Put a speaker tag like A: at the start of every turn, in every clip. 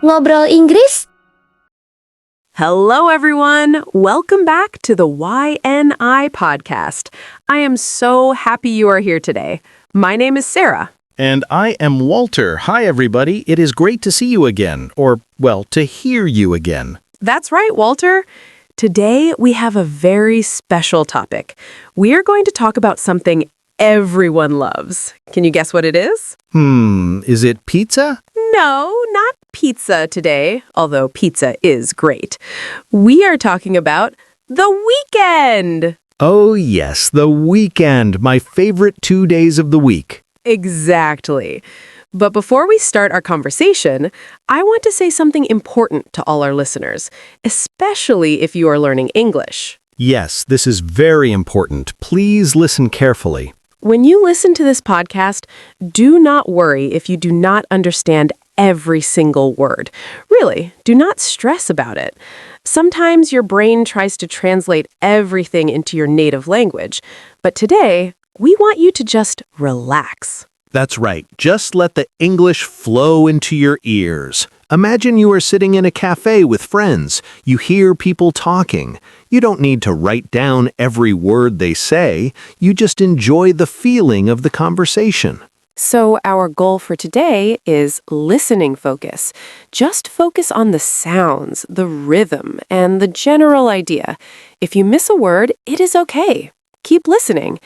A: Ngobrol Inggris?
B: Hello, everyone. Welcome back to the YNI podcast. I am so happy you are here today. My name is Sarah.
C: And I am Walter. Hi, everybody. It is great to see you again, or, well, to hear you again.
B: That's right, Walter. Today, we have a very special topic. We are going to talk about something everyone loves. Can you guess what it is?
C: Is it pizza?
B: No, not pizza today, although pizza is great. We are talking about the weekend.
C: Oh, yes, the weekend, my favorite 2 days of the week.
B: Exactly. But before we start our conversation, I want to say something important to all our listeners, especially if you are learning English.
C: Yes, this is very important. Please listen carefully.
B: When you listen to this podcast, do not worry if you do not understand every single word. Really, do not stress about it. Sometimes your brain tries to translate everything into your native language, but today, we want you to just relax.
C: That's right. Just let the English flow into your ears. Imagine you are sitting in a cafe with friends. You hear people talking. You don't need to write down every word they say. You just enjoy the feeling of the conversation.
B: So our goal for today is listening focus. Just focus on the sounds, the rhythm, and the general idea. If you miss a word, it is okay. Keep listening.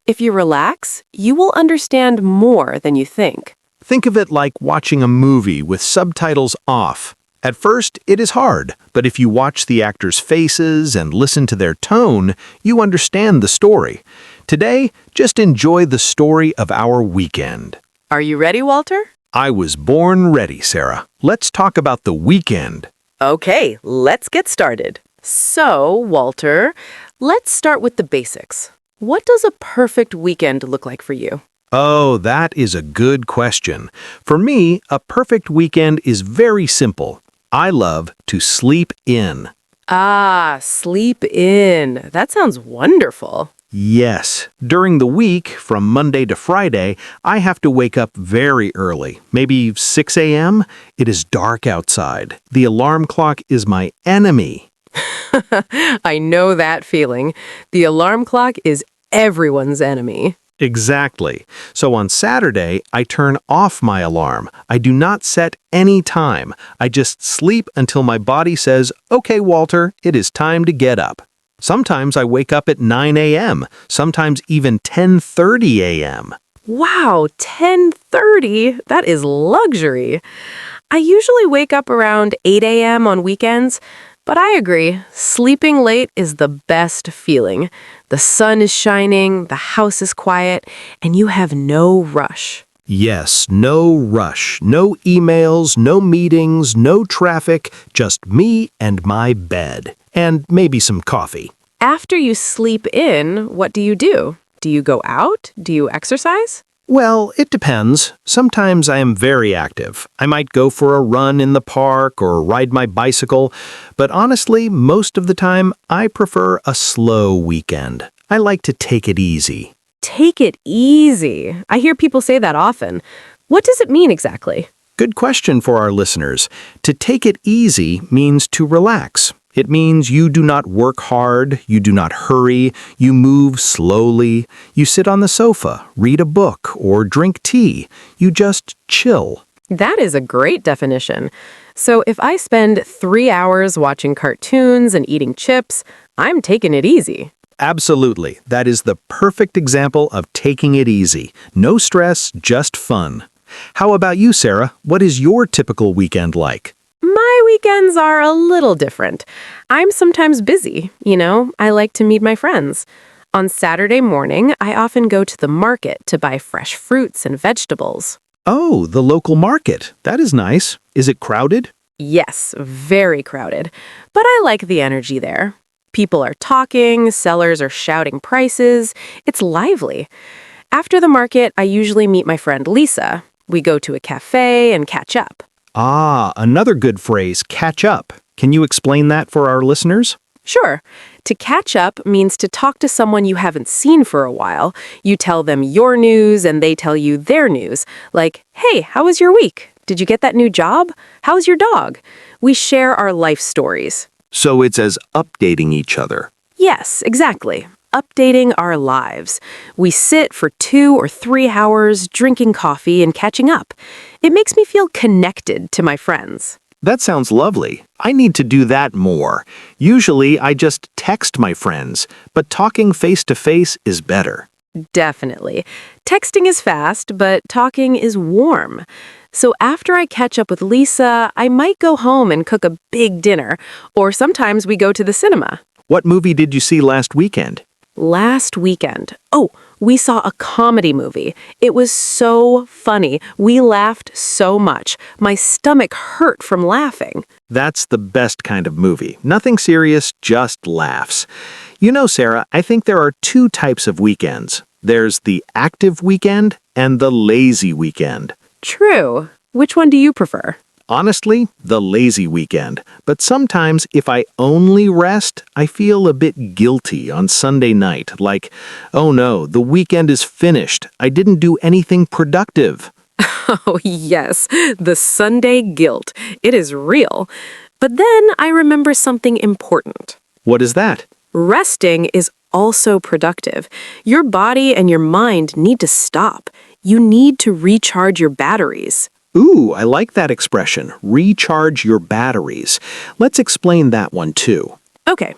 B: If you relax, you will understand more than you think.
C: Think of it like watching a movie with subtitles off. At first, it is hard, but if you watch the actors' faces and listen to their tone, you understand the story. Today, just enjoy the story of our weekend.
B: Are you ready, Walter?
C: I was born ready, Sarah. Let's talk about the weekend.
B: Okay, let's get started. So, Walter, let's start with the basics. What does a perfect weekend look like for you?
C: Oh, that is a good question. For me, a perfect weekend is very simple. I love to sleep in.
B: Ah, sleep in. That sounds wonderful.
C: Yes. During the week, from Monday to Friday, I have to wake up very early, maybe 6 a.m. It is dark outside. The alarm clock is my enemy.
B: I know that feeling. The alarm clock is everyone's enemy.
C: Exactly. So on Saturday, I turn off my alarm. I do not set any time. I just sleep until my body says, "Okay, Walter, it is time to get up." Sometimes I wake up at 9 a.m., sometimes even 10:30 a.m.
B: Wow, 10:30? That is luxury. I usually wake up around 8 a.m. on weekends, but I agree, sleeping late is the best feeling. The sun is shining, the house is quiet, and you have no rush.
C: Yes, no rush, no emails, no meetings, no traffic, just me and my bed. And maybe some coffee.
B: After you sleep in, what do you do? Do you go out? Do you exercise?
C: Well, it depends. Sometimes I am very active. I might go for a run in the park or ride my bicycle, but honestly, most of the time, I prefer a slow weekend. I like to take it easy.
B: Take it easy. I hear people say that often. What does it mean exactly?
C: Good question for our listeners. To take it easy means to relax. It means you do not work hard, you do not hurry, you move slowly, you sit on the sofa, read a book, or drink tea. You just chill.
B: That is a great definition. So if I spend 3 hours watching cartoons and eating chips, I'm taking it easy.
C: Absolutely. That is the perfect example of taking it easy. No stress, just fun. How about you, Sarah? What is your typical weekend like?
B: My weekends are a little different. I'm sometimes busy, I like to meet my friends. On Saturday morning, I often go to the market to buy fresh fruits and vegetables.
C: Oh, the local market. That is nice. Is it crowded?
B: Yes, very crowded. But I like the energy there. People are talking, sellers are shouting prices. It's lively. After the market, I usually meet my friend Lisa. We go to a cafe and catch up.
C: Ah, another good phrase, catch up. Can you explain that for our listeners?
B: Sure. To catch up means to talk to someone you haven't seen for a while. You tell them your news and they tell you their news. Like, hey, how was your week? Did you get that new job? How's your dog? We share our life stories.
C: So it's as updating each other.
B: Yes, exactly. Updating our lives. We sit for 2 or 3 hours drinking coffee and catching up. It makes me feel connected to my friends.
C: That sounds lovely. I need to do that more. Usually I just text my friends, but talking face-to-face is better.
B: Definitely. Texting is fast, but talking is warm. So after I catch up with Lisa, I might go home and cook a big dinner, or sometimes we go to the cinema.
C: What movie did you see last weekend?
B: Last weekend. Oh, we saw a comedy movie. It was so funny. We laughed so much. My stomach hurt from laughing.
C: That's the best kind of movie. Nothing serious, just laughs. You know, Sarah, I think there are 2 types of weekends. There's the active weekend and the lazy weekend.
B: True. Which one do you prefer?
C: Honestly, the lazy weekend. But sometimes if I only rest, I feel a bit guilty on Sunday night. Like, oh no, the weekend is finished. I didn't do anything productive.
B: Oh, yes, the Sunday guilt. It is real. But then I remember something important.
C: What is that?
B: Resting is also productive. Your body and your mind need to stop. You need to recharge your batteries.
C: Ooh, I like that expression, recharge your batteries. Let's explain that one too.
B: Okay,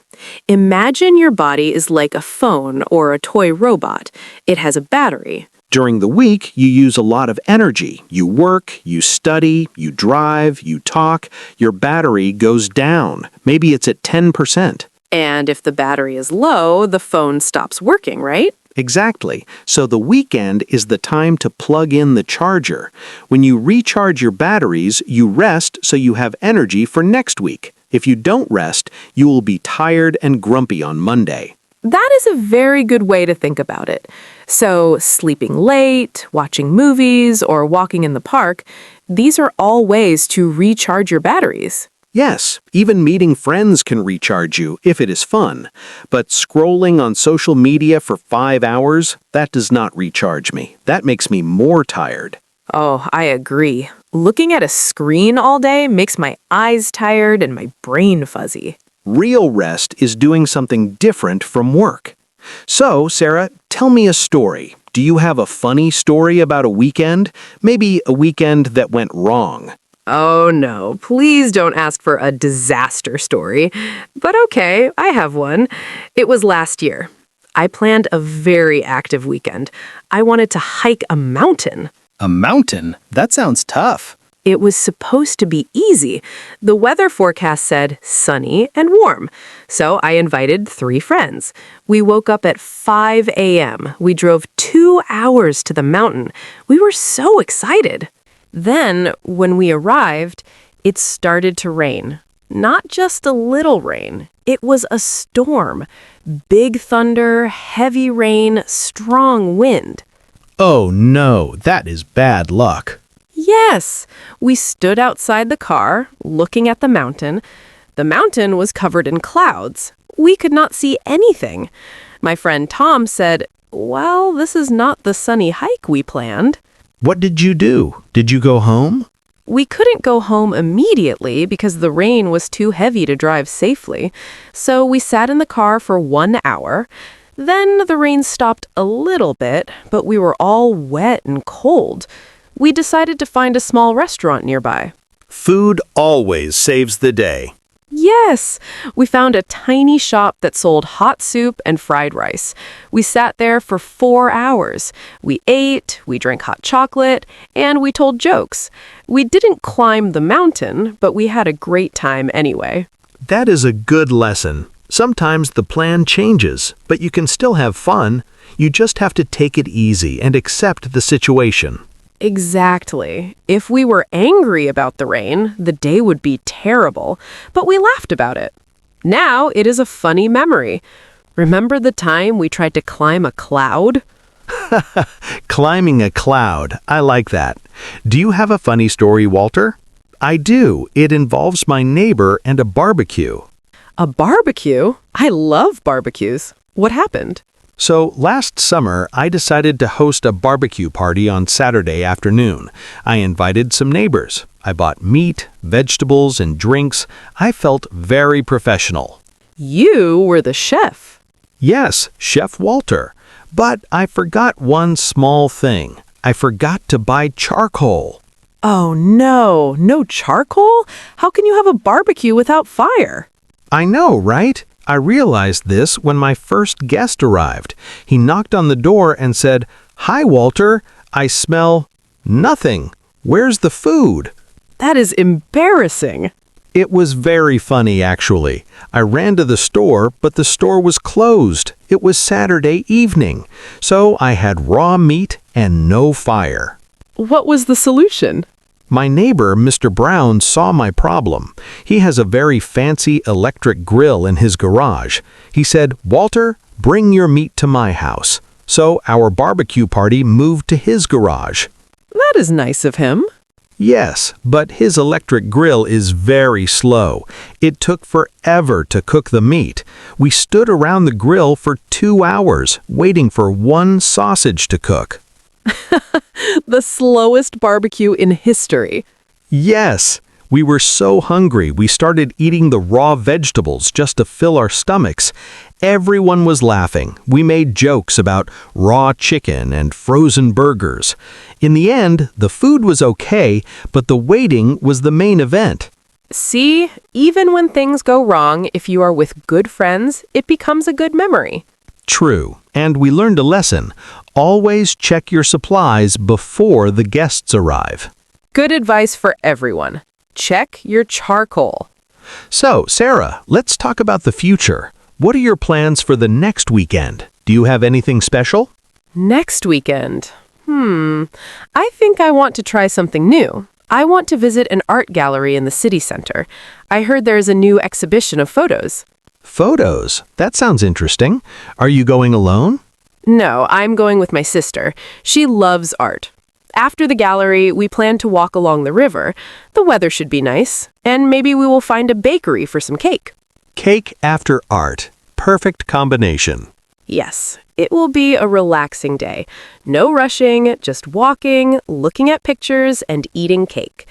B: imagine your body is like a phone or a toy robot. It has a battery.
C: During the week, you use a lot of energy. You work, you study, you drive, you talk. Your battery goes down. Maybe it's at 10%.
B: And if the battery is low, the phone stops working, right?
C: Exactly. So the weekend is the time to plug in the charger. When you recharge your batteries, you rest so you have energy for next week. If you don't rest, you will be tired and grumpy on Monday.
B: That is a very good way to think about it. So sleeping late, watching movies, or walking in the park, these are all ways to recharge your batteries.
C: Yes, even meeting friends can recharge you if it is fun. But scrolling on social media for 5 hours, that does not recharge me. That makes me more tired.
B: Oh, I agree. Looking at a screen all day makes my eyes tired and my brain fuzzy.
C: Real rest is doing something different from work. So, Sarah, tell me a story. Do you have a funny story about a weekend? Maybe a weekend that went wrong.
B: Oh no, please don't ask for a disaster story. But okay, I have one. It was last year. I planned a very active weekend. I wanted to hike a mountain.
A: A mountain? That sounds tough.
B: It was supposed to be easy. The weather forecast said sunny and warm. So I invited 3 friends. We woke up at 5 a.m. We drove 2 hours to the mountain. We were so excited. Then, when we arrived, it started to rain. Not just a little rain. It was a storm. Big thunder, heavy rain, strong wind.
A: Oh no, that is bad luck.
B: Yes, we stood outside the car, looking at the mountain. The mountain was covered in clouds. We could not see anything. My friend Tom said, "Well, this is not the sunny hike we planned."
A: What did you do? Did you go home?
B: We couldn't go home immediately because the rain was too heavy to drive safely. So we sat in the car for 1 hour. Then the rain stopped a little bit, but we were all wet and cold. We decided to find a small restaurant nearby.
C: Food always saves the day.
B: Yes, we found a tiny shop that sold hot soup and fried rice. We sat there for 4 hours. We ate, we drank hot chocolate, and we told jokes. We didn't climb the mountain, but we had a great time anyway.
C: That is a good lesson. Sometimes the plan changes, but you can still have fun. You just have to take it easy and accept the situation.
B: Exactly. If we were angry about the rain, the day would be terrible, but we laughed about it. Now it is a funny memory. Remember the time we tried to climb a cloud?
C: Climbing a cloud. I like that. Do you have a funny story, Walter? I do. It involves my neighbor and a barbecue.
B: A barbecue? I love barbecues. What happened?
C: So last summer, I decided to host a barbecue party on Saturday afternoon. I invited some neighbors. I bought meat, vegetables, and drinks. I felt very professional.
B: You were the chef.
C: Yes, Chef Walter. But I forgot one small thing. I forgot to buy charcoal.
B: Oh no, no charcoal? How can you have a barbecue without fire?
C: I know, right? I realized this when my first guest arrived. He knocked on the door and said, "Hi, Walter. I smell nothing. Where's the food?"
B: That is embarrassing.
C: It was very funny, actually. I ran to the store, but the store was closed. It was Saturday evening, so I had raw meat and no fire.
B: What was the solution?
C: My neighbor, Mr. Brown, saw my problem. He has a very fancy electric grill in his garage. He said, "Walter, bring your meat to my house." So our barbecue party moved to his garage.
B: That is nice of him.
C: Yes, but his electric grill is very slow. It took forever to cook the meat. We stood around the grill for 2 hours, waiting for one sausage to cook.
B: The slowest barbecue in history.
C: Yes, we were so hungry we started eating the raw vegetables just to fill our stomachs. Everyone was laughing. We made jokes about raw chicken and frozen burgers. In the end, the food was okay, but the waiting was the main event.
B: See, even when things go wrong, if you are with good friends, it becomes a good memory.
C: True, and we learned a lesson. Always check your supplies before the guests arrive.
B: Good advice for everyone. Check your charcoal.
C: So, Sarah, let's talk about the future. What are your plans for the next weekend? Do you have anything special?
B: Next weekend. I think I want to try something new. I want to visit an art gallery in the city center. I heard there's a new exhibition of photos.
C: Photos? That sounds interesting. Are you going alone?
B: No, I'm going with my sister. She loves art. After the gallery, we plan to walk along the river. The weather should be nice, and maybe we will find a bakery for some cake.
C: Cake after art. Perfect combination.
B: Yes, it will be a relaxing day. No rushing, just walking, looking at pictures, and eating cake.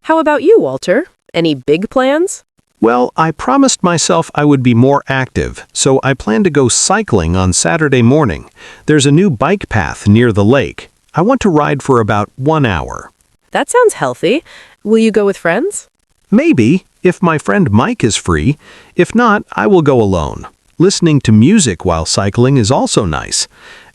B: How about you, Walter? Any big plans?
C: Well, I promised myself I would be more active, so I plan to go cycling on Saturday morning. There's a new bike path near the lake. I want to ride for about 1 hour.
B: That sounds healthy. Will you go with friends?
C: Maybe, if my friend Mike is free. If not, I will go alone. Listening to music while cycling is also nice.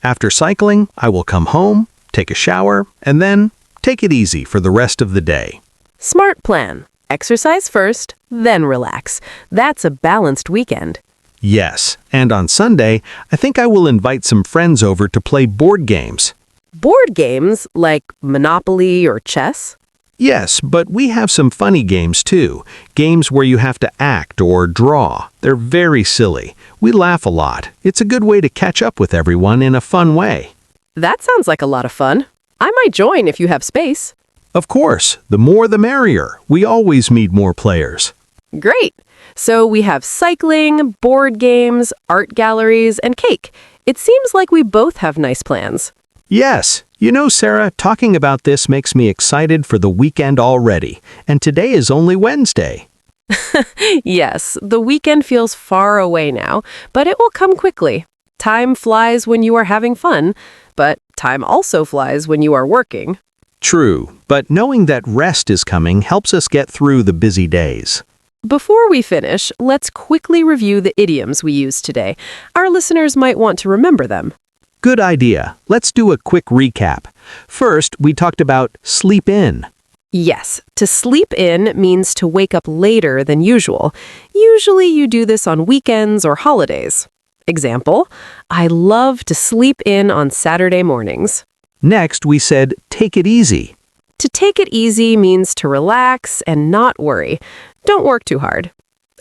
C: After cycling, I will come home, take a shower, and then take it easy for the rest of the day.
B: Smart plan. Exercise first, then relax. That's a balanced weekend.
C: Yes, and on Sunday, I think I will invite some friends over to play board games.
B: Board games like Monopoly or chess?
C: Yes, but we have some funny games too. Games where you have to act or draw. They're very silly. We laugh a lot. It's a good way to catch up with everyone in a fun way.
B: That sounds like a lot of fun. I might join if you have space.
C: Of course, the more the merrier. We always need more players.
B: Great. So we have cycling, board games, art galleries, and cake. It seems like we both have nice plans.
C: Yes. You know, Sarah, talking about this makes me excited for the weekend already. And today is only Wednesday.
B: Yes, the weekend feels far away now, but it will come quickly. Time flies when you are having fun, but time also flies when you are working.
C: True, but knowing that rest is coming helps us get through the busy days.
B: Before we finish, let's quickly review the idioms we used today. Our listeners might want to remember them.
C: Good idea. Let's do a quick recap. First, we talked about sleep in.
B: Yes, to sleep in means to wake up later than usual. Usually you do this on weekends or holidays. Example, I love to sleep in on Saturday mornings.
C: Next, we said take it easy.
B: To take it easy means to relax and not worry. Don't work too hard.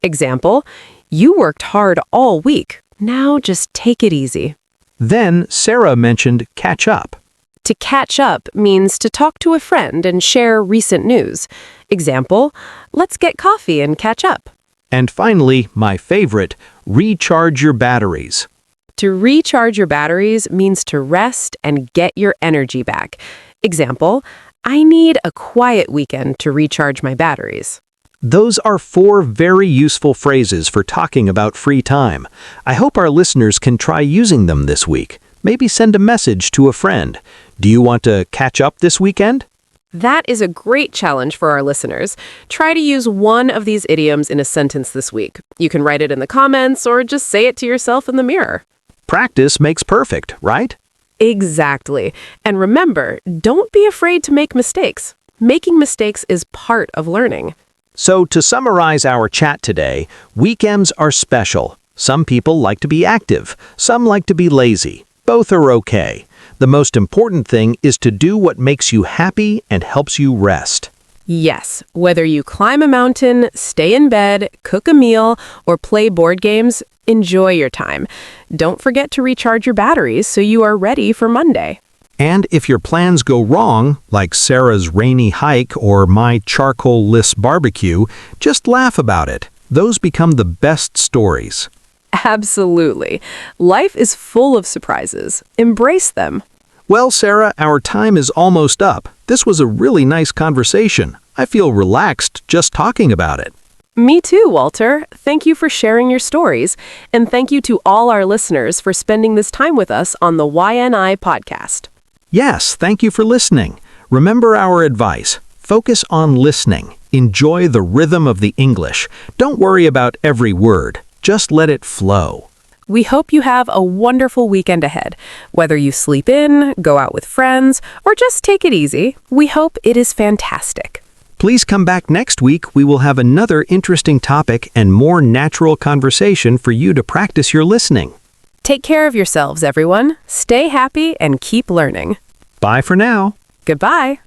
B: Example, you worked hard all week. Now just take it easy.
C: Then Sarah mentioned catch up.
B: To catch up means to talk to a friend and share recent news. Example, let's get coffee and catch up.
C: And finally, my favorite, recharge your batteries.
B: To recharge your batteries means to rest and get your energy back. Example, I need a quiet weekend to recharge my batteries.
C: Those are 4 very useful phrases for talking about free time. I hope our listeners can try using them this week. Maybe send a message to a friend. Do you want to catch up this weekend?
B: That is a great challenge for our listeners. Try to use one of these idioms in a sentence this week. You can write it in the comments or just say it to yourself in the mirror.
C: Practice makes perfect, right?
B: Exactly. And remember, don't be afraid to make mistakes. Making mistakes is part of learning.
C: So to summarize our chat today, weekends are special. Some people like to be active. Some like to be lazy. Both are okay. The most important thing is to do what makes you happy and helps you rest.
B: Yes, whether you climb a mountain, stay in bed, cook a meal, or play board games, enjoy your time. Don't forget to recharge your batteries so you are ready for Monday.
C: And if your plans go wrong, like Sarah's rainy hike or my charcoal-less barbecue, just laugh about it. Those become the best stories.
B: Absolutely. Life is full of surprises. Embrace them.
C: Well, Sarah, our time is almost up. This was a really nice conversation. I feel relaxed just talking about it.
B: Me too, Walter. Thank you for sharing your stories. And thank you to all our listeners for spending this time with us on the YNI podcast.
C: Yes, thank you for listening. Remember our advice. Focus on listening. Enjoy the rhythm of the English. Don't worry about every word. Just let it flow.
B: We hope you have a wonderful weekend ahead. Whether you sleep in, go out with friends, or just take it easy, we hope it is fantastic.
C: Please come back next week. We will have another interesting topic and more natural conversation for you to practice your listening.
B: Take care of yourselves, everyone. Stay happy and keep learning.
C: Bye for now.
B: Goodbye.